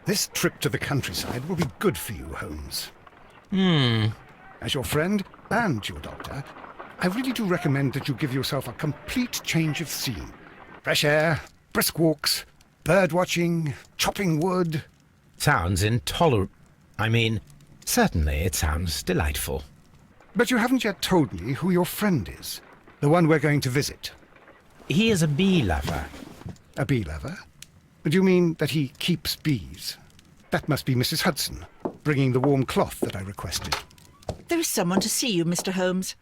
This trip to the countryside will be good for you, Holmes. Hmm. As your friend and your doctor, I really do recommend that you give yourself a complete change of scene. Fresh air, brisk walks, bird watching, chopping wood. Sounds intolerable. I mean, certainly it sounds delightful. But you haven't yet told me who your friend is, the one we're going to visit. He is a bee lover. A bee lover? Do you mean that he keeps bees? That must be Mrs. Hudson, bringing the warm cloth that I requested. There is someone to see you, Mr. Holmes.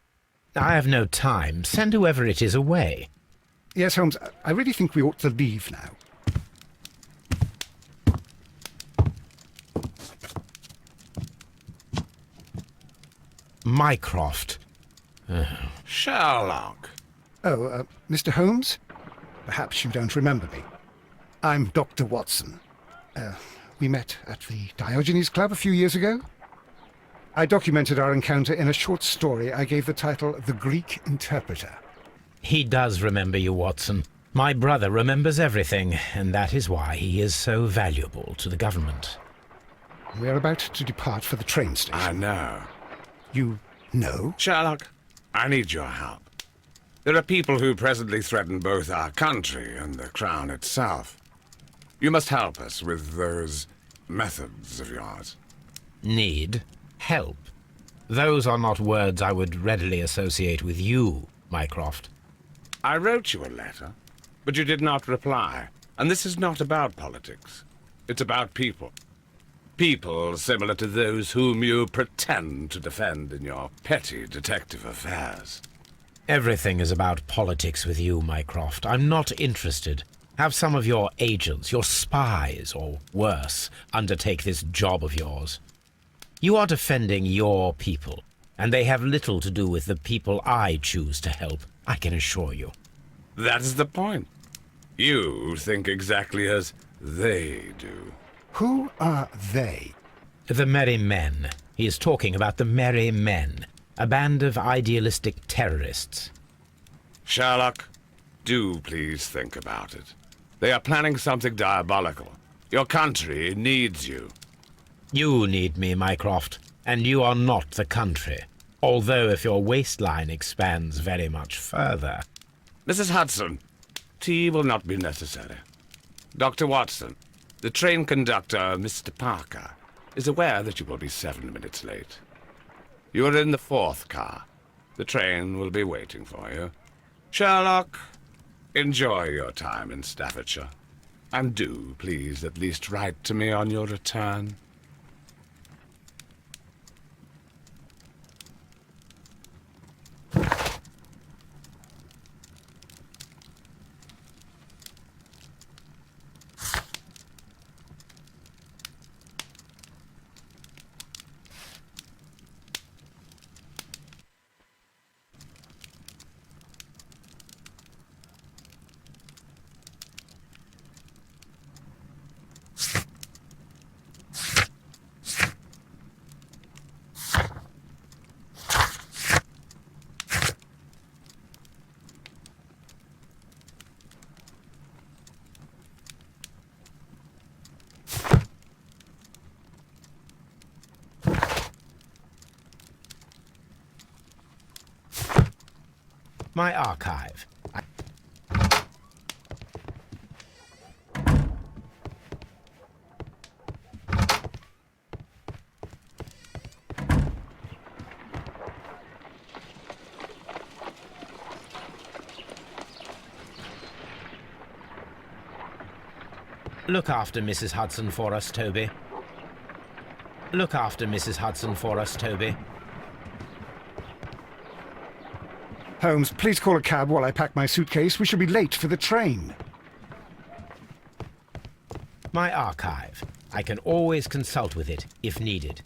I have no time. Send whoever it is away. Yes, Holmes, I really think we ought to leave now. Mycroft. Sherlock. Oh, Mr. Holmes? Perhaps you don't remember me. I'm Dr. Watson. We met at the Diogenes Club a few years ago. I documented our encounter in a short story I gave the title The Greek Interpreter. He does remember you, Watson. My brother remembers everything, and that is why he is so valuable to the government. We're about to depart for the train station. I know. You know? Sherlock, I need your help. There are people who presently threaten both our country and the Crown itself. You must help us with those methods of yours. Need? Help? Those are not words I would readily associate with you, Mycroft. I wrote you a letter, but you did not reply. And this is not about politics. It's about people. People similar to those whom you pretend to defend in your petty detective affairs. Everything is about politics with you, Mycroft. I'm not interested. Have some of your agents, your spies, or worse, undertake this job of yours. You are defending your people, and they have little to do with the people I choose to help, I can assure you. That is the point. You think exactly as they do. Who are they? The Merry Men. He is talking about the Merry Men, a band of idealistic terrorists. Sherlock, do please think about it. They are planning something diabolical. Your country needs you. You need me, Mycroft, and you are not the country. Although if your waistline expands very much further. Mrs. Hudson, tea will not be necessary. Dr. Watson, the train conductor, Mr. Parker, is aware that you will be 7 minutes late. You are in the 4th car. The train will be waiting for you. Sherlock, enjoy your time in Staffordshire. And do, please, at least write to me on your return. My archive. Look after Mrs. Hudson for us, Toby. Look after Mrs. Hudson for us, Toby. Holmes, please call a cab while I pack my suitcase. We shall be late for the train. My archive. I can always consult with it, if needed.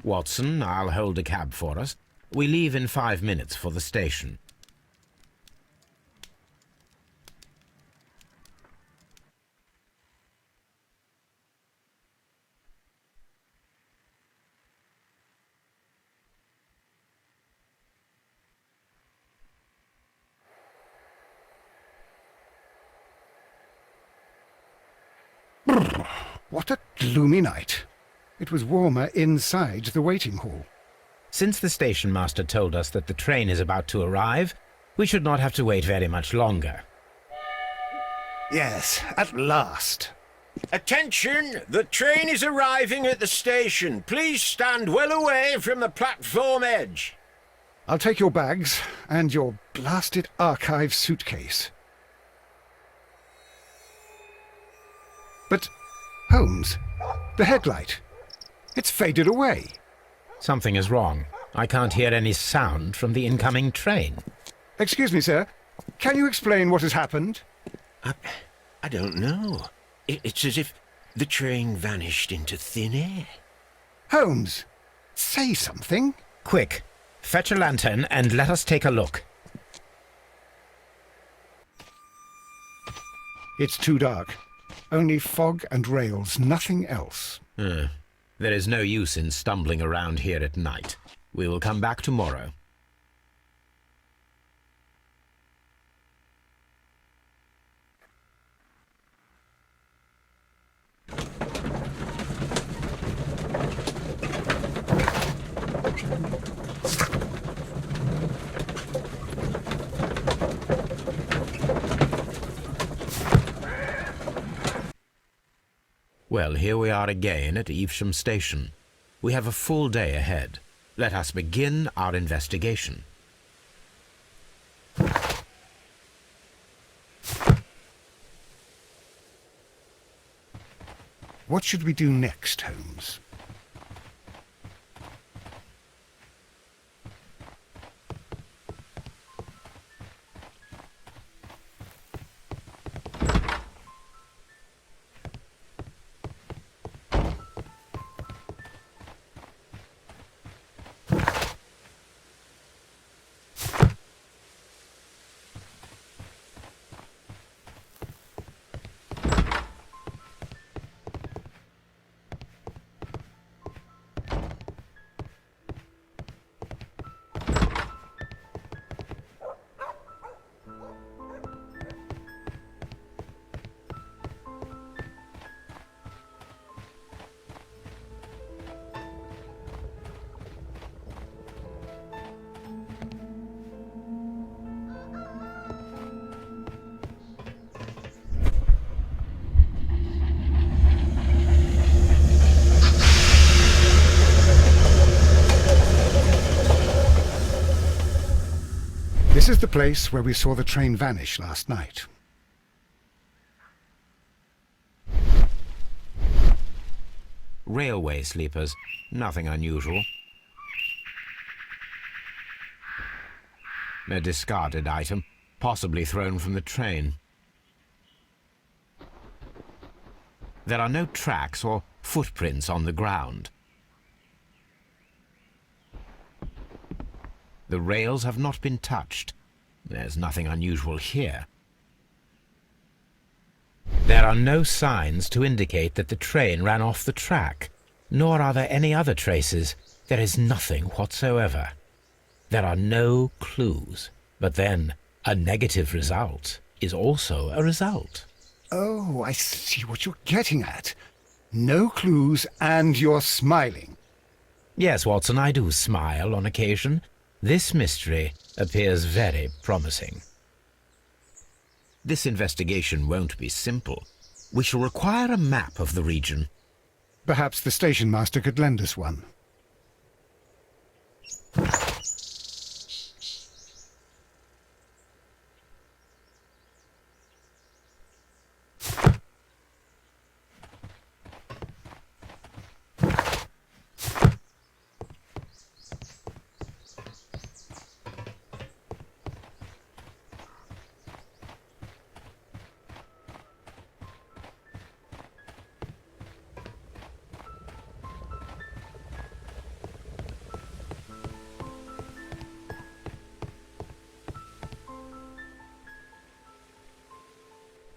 Watson, I'll hold a cab for us. We leave in 5 minutes for the station. What a gloomy night. It was warmer inside the waiting hall. Since the station master told us that the train is about to arrive, we should not have to wait very much longer. Yes, at last. Attention! The train is arriving at the station. Please stand well away from the platform edge. I'll take your bags and your blasted archive suitcase. But, Holmes, the headlight. It's faded away. Something is wrong. I can't hear any sound from the incoming train. Excuse me, sir. Can you explain what has happened? I don't know. It's as if the train vanished into thin air. Holmes, say something. Quick, fetch a lantern and let us take a look. It's too dark. Only fog and rails, nothing else. There is no use in stumbling around here at night. We will come back tomorrow. Well, here we are again at Evesham Station. We have a full day ahead. Let us begin our investigation. What should we do next, Holmes? This is the place where we saw the train vanish last night. Railway sleepers. Nothing unusual. A discarded item, possibly thrown from the train. There are no tracks or footprints on the ground. The rails have not been touched. There's nothing unusual here. There are no signs to indicate that the train ran off the track, nor are there any other traces. There is nothing whatsoever. There are no clues. But then, a negative result is also a result. Oh, I see what you're getting at. No clues and you're smiling. Yes, Watson, I do smile on occasion. This mystery appears very promising. This investigation won't be simple. We shall require a map of the region. Perhaps the station master could lend us one.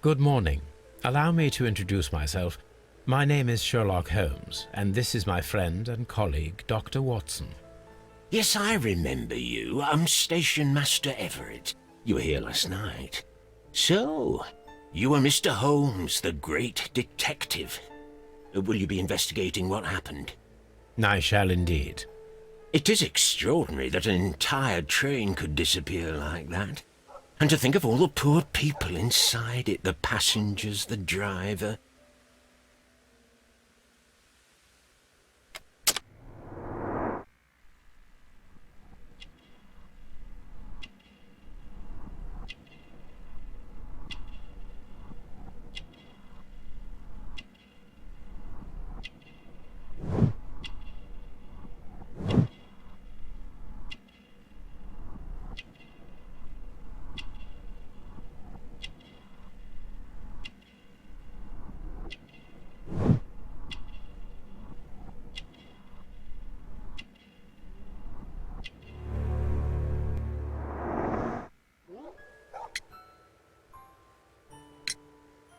Good morning. Allow me to introduce myself. My name is Sherlock Holmes, and this is my friend and colleague, Dr. Watson. Yes, I remember you. I'm Station Master Everett. You were here last night. So, You are Mr. Holmes, the great detective. Will you be investigating what happened? I shall indeed. It is extraordinary that an entire train could disappear like that. And to think of all the poor people inside it, the passengers, the driver.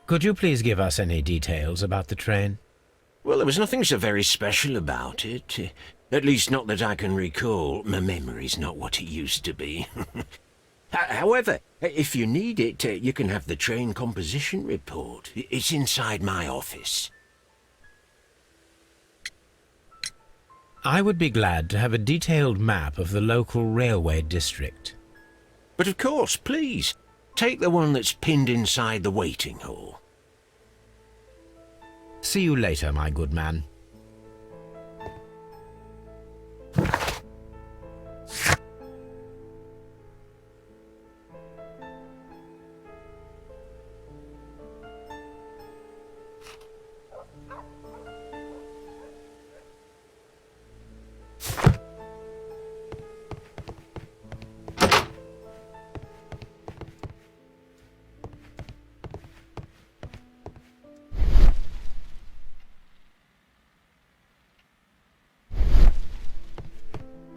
Could you please give us any details about the train? Well, there was nothing so very special about it. At least not that I can recall. My memory's not what it used to be. However, if you need it, you can have the train composition report. It's inside my office. I would be glad to have a detailed map of the local railway district. But of course, please, take the one that's pinned inside the waiting hall. See you later, my good man.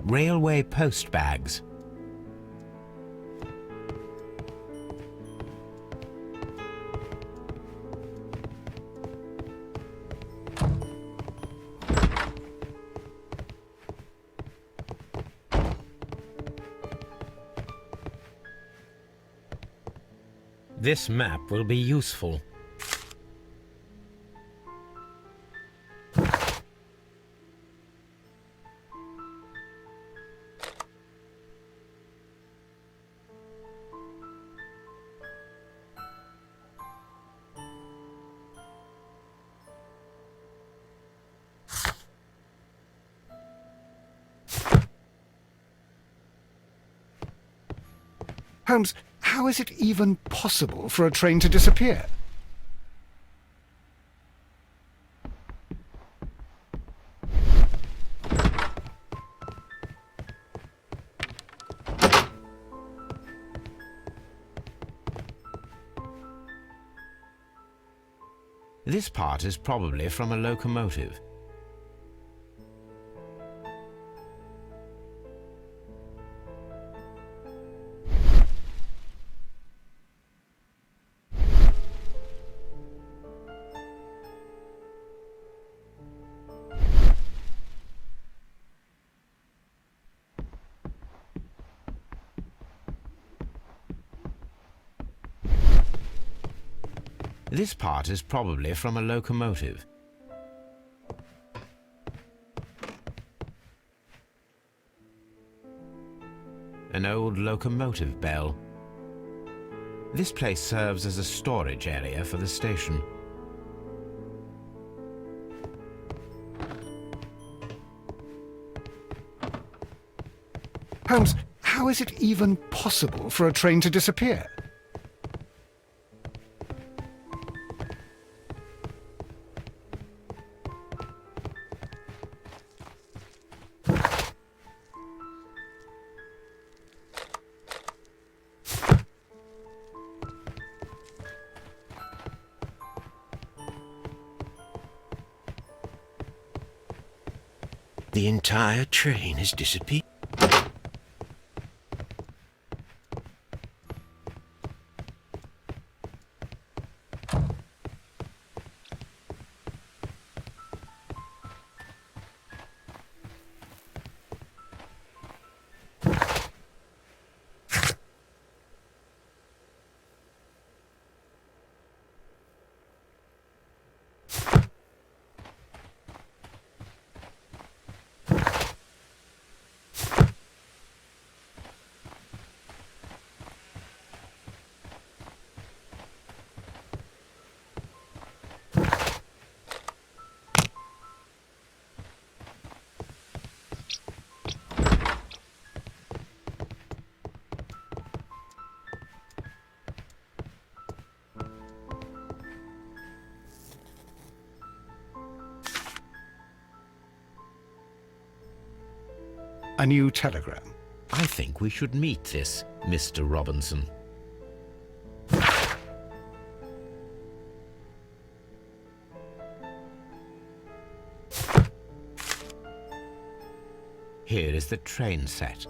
Railway post bags. This map will be useful. Holmes, how is it even possible for a train to disappear? This part is probably from a locomotive. This part is probably from a locomotive. An old locomotive bell. This place serves as a storage area for the station. Holmes, how is it even possible for a train to disappear? The entire train has disappeared. A new telegram. I think we should meet this Mr. Robinson. Here is the train set.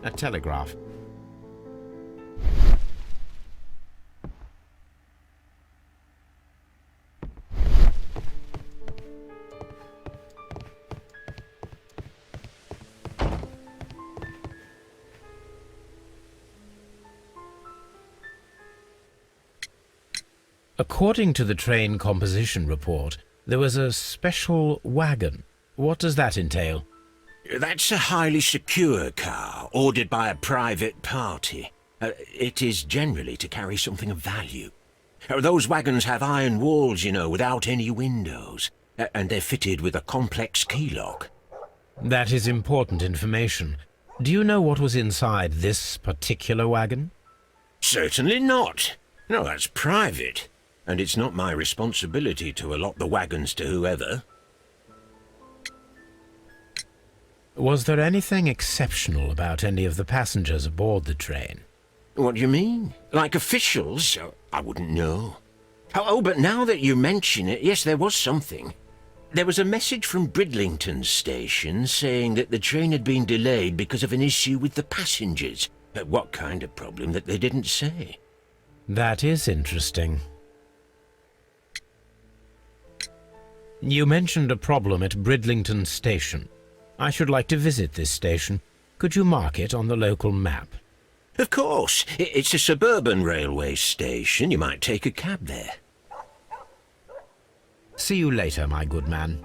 A telegraph. According to the train composition report, there was a special wagon. What does that entail? That's a highly secure car, ordered by a private party. It is generally to carry something of value. Those wagons have iron walls, you know, without any windows, and they're fitted with a complex key lock. That is important information. Do you know what was inside this particular wagon? Certainly not. No, that's private, and it's not my responsibility to allot the wagons to whoever. Was there anything exceptional about any of the passengers aboard the train? What do you mean? Like officials? I wouldn't know. Oh, but now that you mention it, yes, there was something. There was a message from Bridlington station saying that the train had been delayed because of an issue with the passengers. What kind of problem that they didn't say? That is interesting. You mentioned a problem at Bridlington station. I should like to visit this station. Could you mark it on the local map? Of course. It's a suburban railway station. You might take a cab there. See you later, my good man.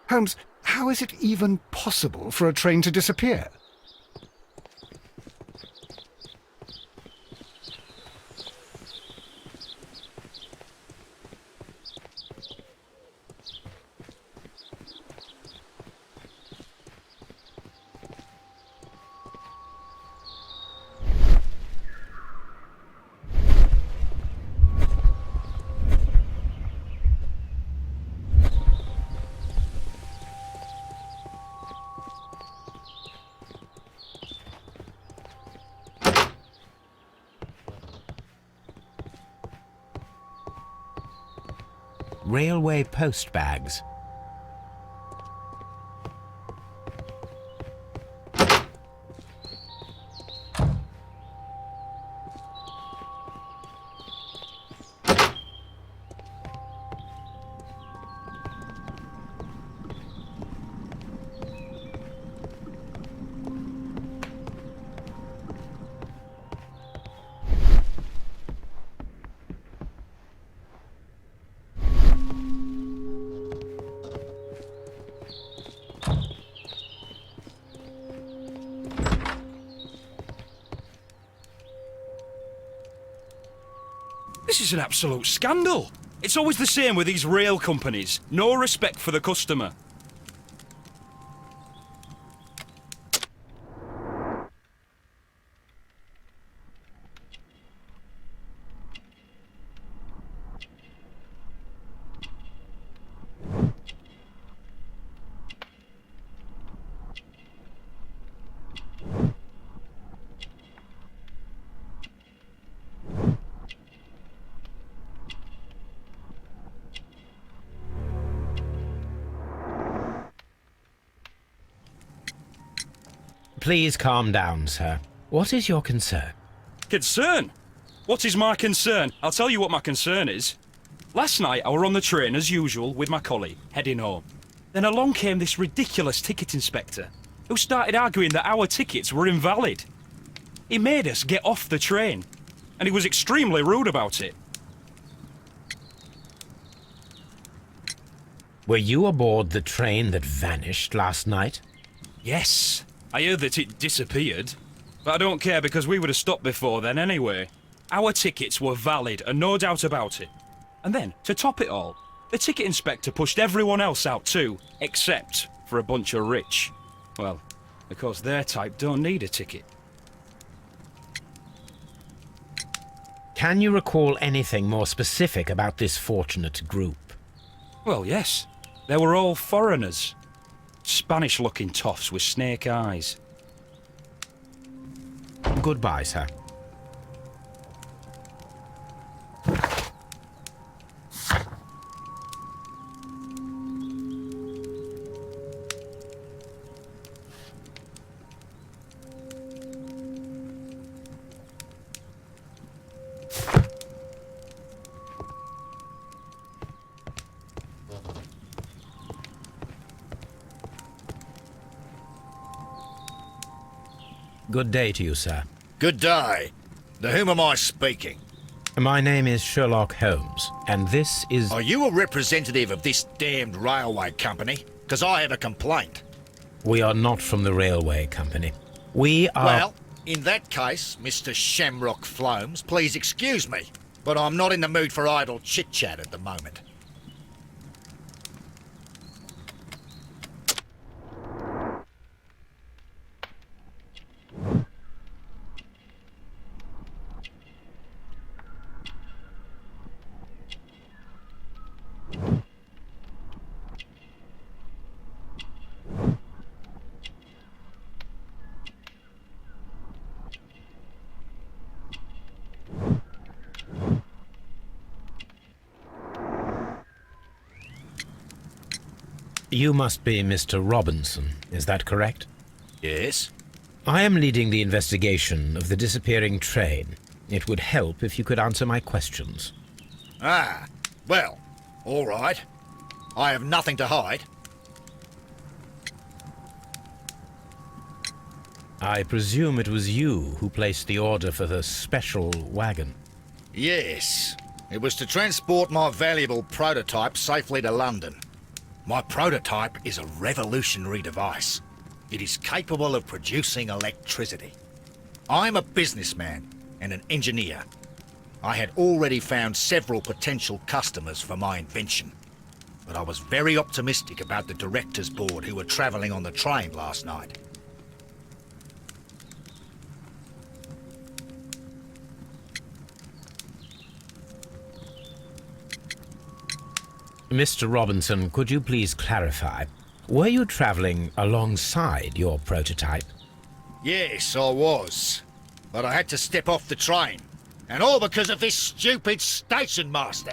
Holmes, how is it even possible for a train to disappear? Railway post bags. This is an absolute scandal. It's always the same with these rail companies. No respect for the customer. Please calm down, sir. What is your concern? Concern? What is my concern? I'll tell you what my concern is. Last night I were on the train as usual with my colleague, heading home. Then along came this ridiculous ticket inspector, who started arguing that our tickets were invalid. He made us get off the train, and he was extremely rude about it. Were you aboard the train that vanished last night? Yes, I heard that it disappeared. But I don't care because we would have stopped before then anyway. Our tickets were valid and no doubt about it. And then, to top it all, the ticket inspector pushed everyone else out too, except for a bunch of rich. Well, because their type don't need a ticket. Can you recall anything more specific about this fortunate group? Well, yes. They were all foreigners. Spanish-looking toffs with snake eyes. Goodbye, sir. Good day to you, sir. Good day. To whom am I speaking? My name is Sherlock Holmes, and this is... Are you a representative of this damned railway company? Because I have a complaint. We are not from the railway company. We are... Well, in that case, Mr. Shamrock Flomes, please excuse me, but I'm not in the mood for idle chit-chat at the moment. You must be Mr. Robinson, is that correct? Yes? I am leading the investigation of the disappearing train. It would help if you could answer my questions. Ah, well, all right. I have nothing to hide. I presume it was you who placed the order for the special wagon. Yes. It was to transport my valuable prototype safely to London. My prototype is a revolutionary device. It is capable of producing electricity. I'm a businessman and an engineer. I had already found several potential customers for my invention, but I was very optimistic about the directors' board who were travelling on the train last night. Mr. Robinson, could you please clarify? Were you travelling alongside your prototype? Yes, I was. But I had to step off the train. And all because of this stupid station master.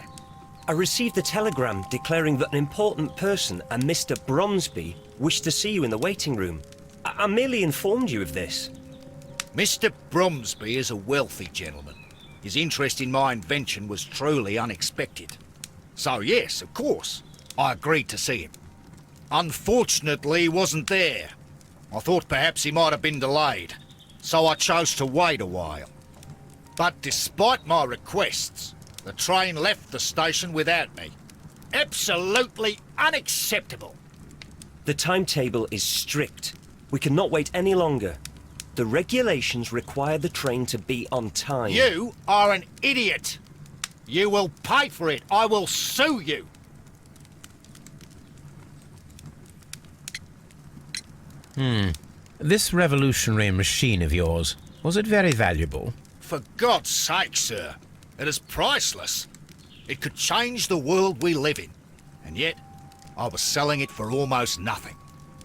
I received a telegram declaring that an important person, a Mr. Bromsby, wished to see you in the waiting room. I merely informed you of this. Mr. Bromsby is a wealthy gentleman. His interest in my invention was truly unexpected. So yes, of course, I agreed to see him. Unfortunately, he wasn't there. I thought perhaps he might have been delayed, so I chose to wait a while. But despite my requests, the train left the station without me. Absolutely unacceptable. The timetable is strict. We cannot wait any longer. The regulations require the train to be on time. You are an idiot. You will pay for it. I will sue you. This revolutionary machine of yours, was it very valuable? For God's sake, sir. It is priceless. It could change the world we live in. And yet, I was selling it for almost nothing.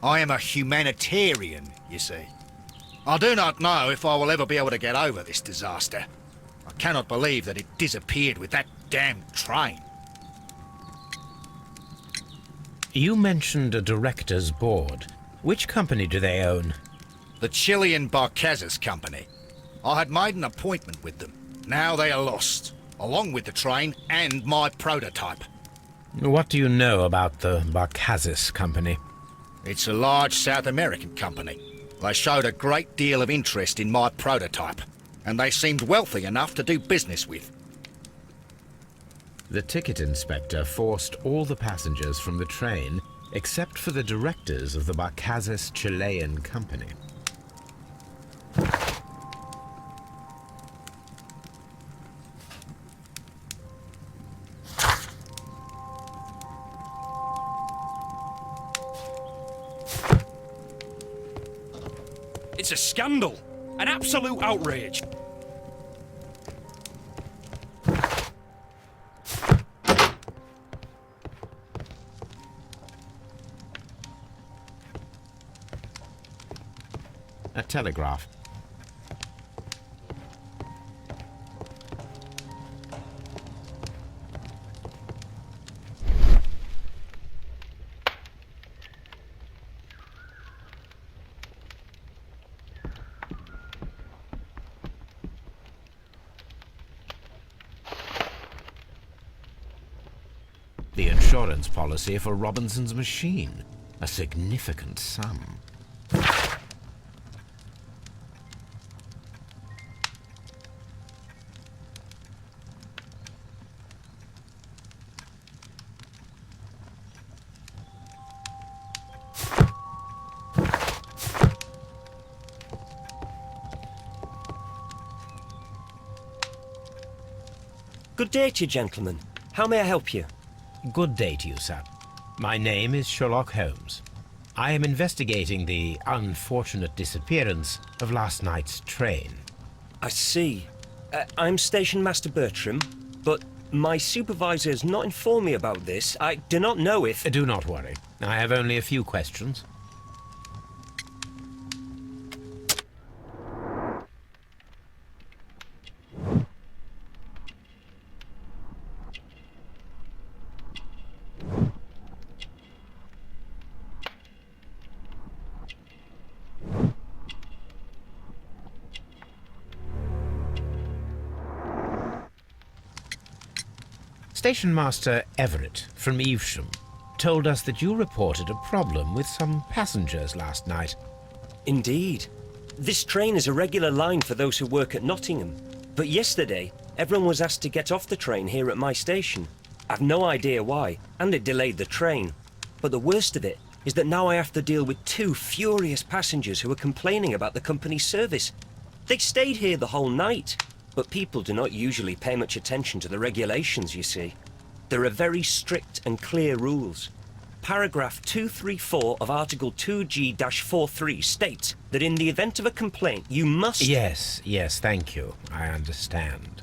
I am a humanitarian, you see. I do not know if I will ever be able to get over this disaster. I cannot believe that it disappeared with that damn train. You mentioned a director's board. Which company do they own? The Chilean Barcazes Company. I had made an appointment with them. Now they are lost, along with the train and my prototype. What do you know about the Barcazes Company? It's a large South American company. They showed a great deal of interest in my prototype, and they seemed wealthy enough to do business with. The ticket inspector forced all the passengers from the train except for the directors of the Barcazes Chilean Company. It's a scandal. An absolute outrage. A telegraph. The insurance policy for Robinson's machine. A significant sum. Good day to you, gentlemen. How may I help you? Good day to you, sir. My name is Sherlock Holmes. I am investigating the unfortunate disappearance of last night's train. I see. I'm Station Master Bertram, but my supervisor has not informed me about this. I do not know if... Do not worry. I have only a few questions. Station Master Everett from Evesham told us that you reported a problem with some passengers last night. Indeed. This train is a regular line for those who work at Nottingham. But yesterday, everyone was asked to get off the train here at my station. I've no idea why, and it delayed the train. But the worst of it is that now I have to deal with two furious passengers who are complaining about the company's service. They stayed here the whole night. But people do not usually pay much attention to the regulations, you see. There are very strict and clear rules. Paragraph 234 of Article 2G-43 states that in the event of a complaint, you must... Yes, thank you. I understand.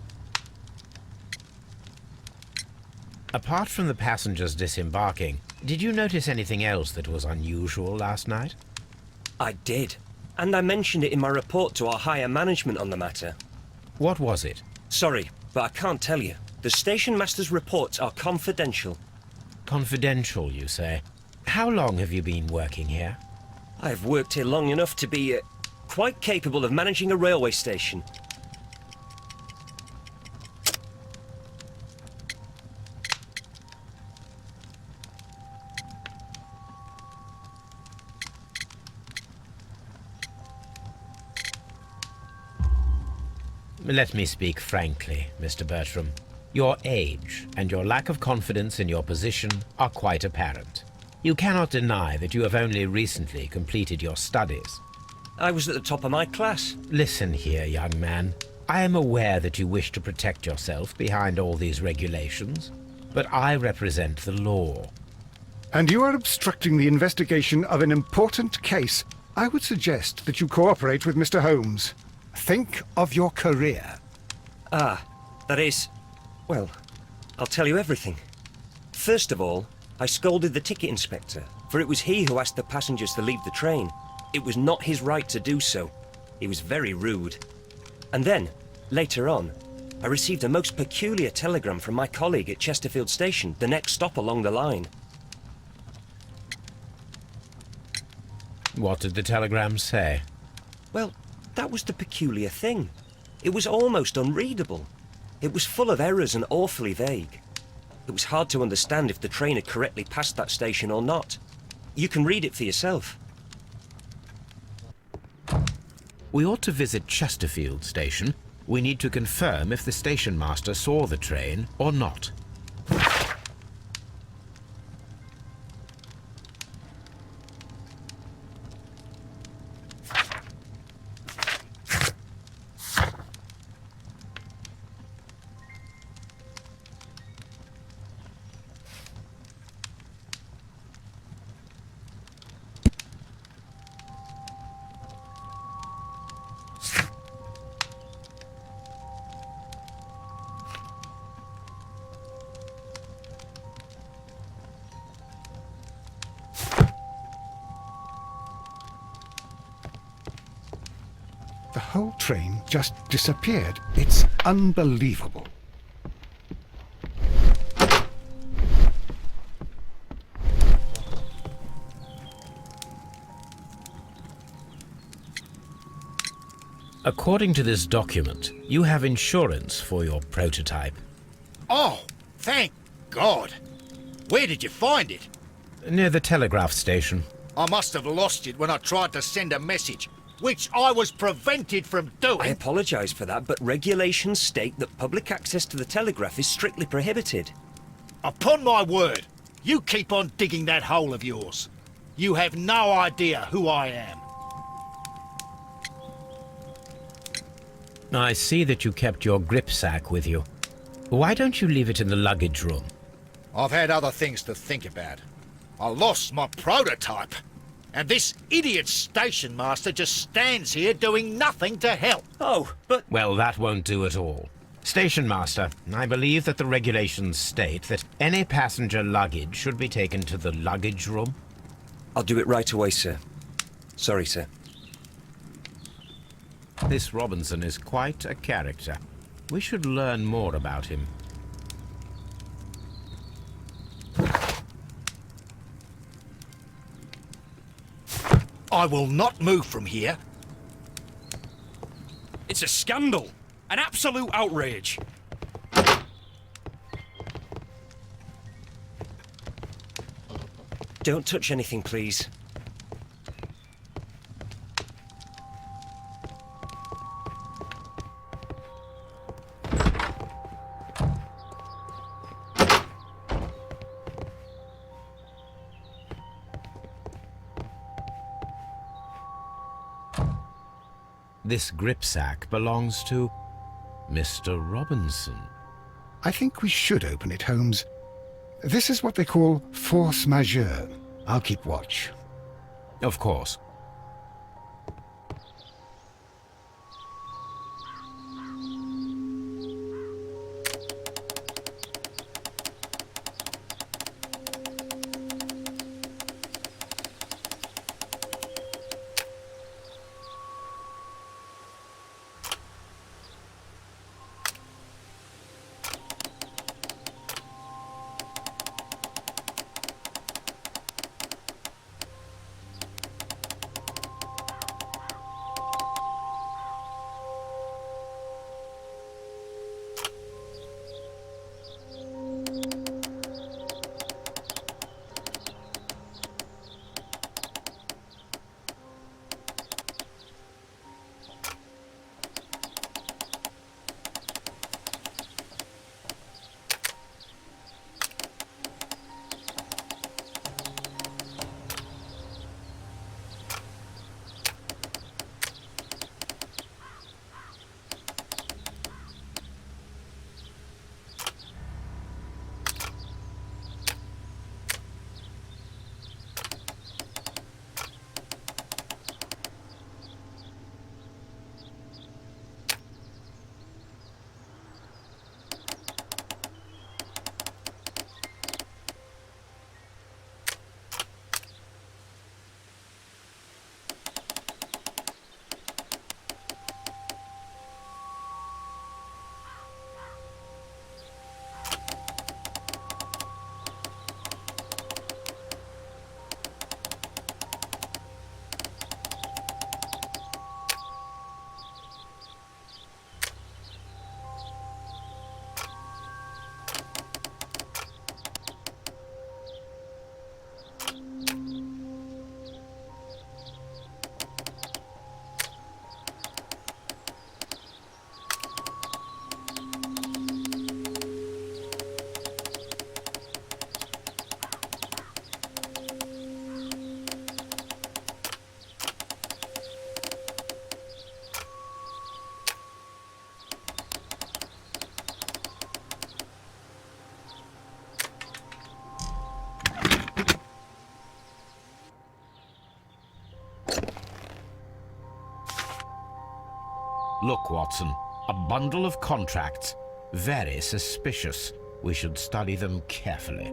Apart from the passengers disembarking, did you notice anything else that was unusual last night? I did. And I mentioned it in my report to our higher management on the matter. What was it? Sorry, but I can't tell you. The station master's reports are confidential. Confidential, you say? How long have you been working here? I've worked here long enough to be quite capable of managing a railway station. Let me speak frankly, Mr. Bertram. Your age and your lack of confidence in your position are quite apparent. You cannot deny that you have only recently completed your studies. I was at the top of my class. Listen here, young man. I am aware that you wish to protect yourself behind all these regulations, but I represent the law. And you are obstructing the investigation of an important case. I would suggest that you cooperate with Mr. Holmes. Think of your career. Ah, that is... Well, I'll tell you everything. First of all, I scolded the ticket inspector, for it was he who asked the passengers to leave the train. It was not his right to do so. He was very rude. And then, later on, I received a most peculiar telegram from my colleague at Chesterfield Station, the next stop along the line. What did the telegram say? Well, that was the peculiar thing. It was almost unreadable. It was full of errors and awfully vague. It was hard to understand if the train had correctly passed that station or not. You can read it for yourself. We ought to visit Chesterfield Station. We need to confirm if the station master saw the train or not. The whole train just disappeared. It's unbelievable. According to this document, you have insurance for your prototype. Oh, thank God. Where did you find it? Near the telegraph station. I must have lost it when I tried to send a message, which I was prevented from I doing. apologise for that, but regulations state that public access to the telegraph is strictly prohibited. Upon my word, you keep on digging that hole of yours. You have no idea who I am. I see that you kept your grip sack with you. Why don't you leave it in the luggage room? I've had other things to think about. I lost my prototype. And this idiot station master just stands here doing nothing to help. Oh, but... Well, that won't do at all. Station master, I believe that the regulations state that any passenger luggage should be taken to the luggage room. I'll do it right away, sir. Sorry, sir. This Robinson is quite a character. We should learn more about him. I will not move from here. It's a scandal. An absolute outrage. Don't touch anything, please. This grip sack belongs to Mr. Robinson. I think we should open it, Holmes. This is what they call force majeure. I'll keep watch. Of course. Look, Watson, a bundle of contracts. Very suspicious. We should study them carefully.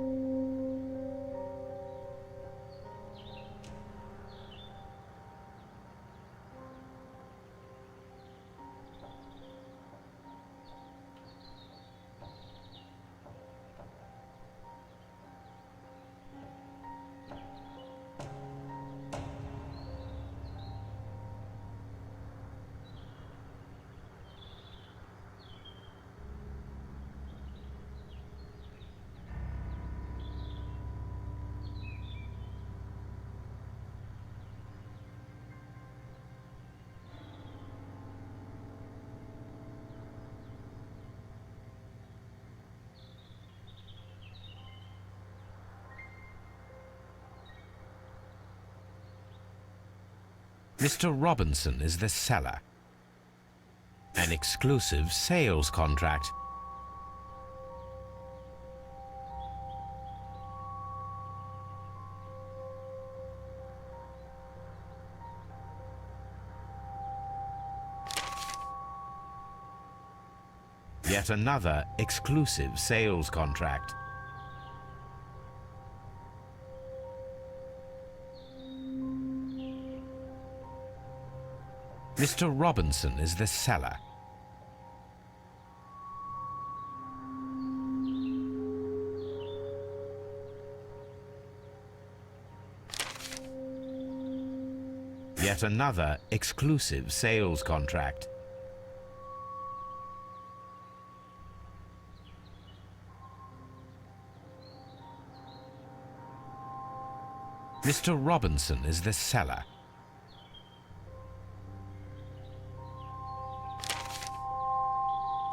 Mr. Robinson is the seller. An exclusive sales contract. Yet another exclusive sales contract. Mr. Robinson is the seller. Yet another exclusive sales contract. Mr. Robinson is the seller.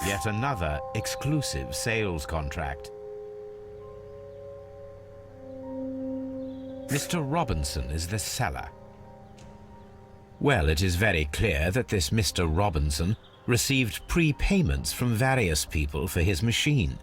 Yet another exclusive sales contract. Mr. Robinson is the seller. Well, it is very clear that this Mr. Robinson received prepayments from various people for his machine.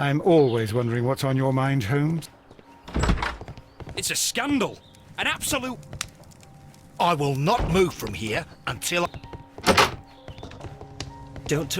I'm always wondering what's on your mind, Holmes. It's a scandal. An absolute... I will not move from here until... Don't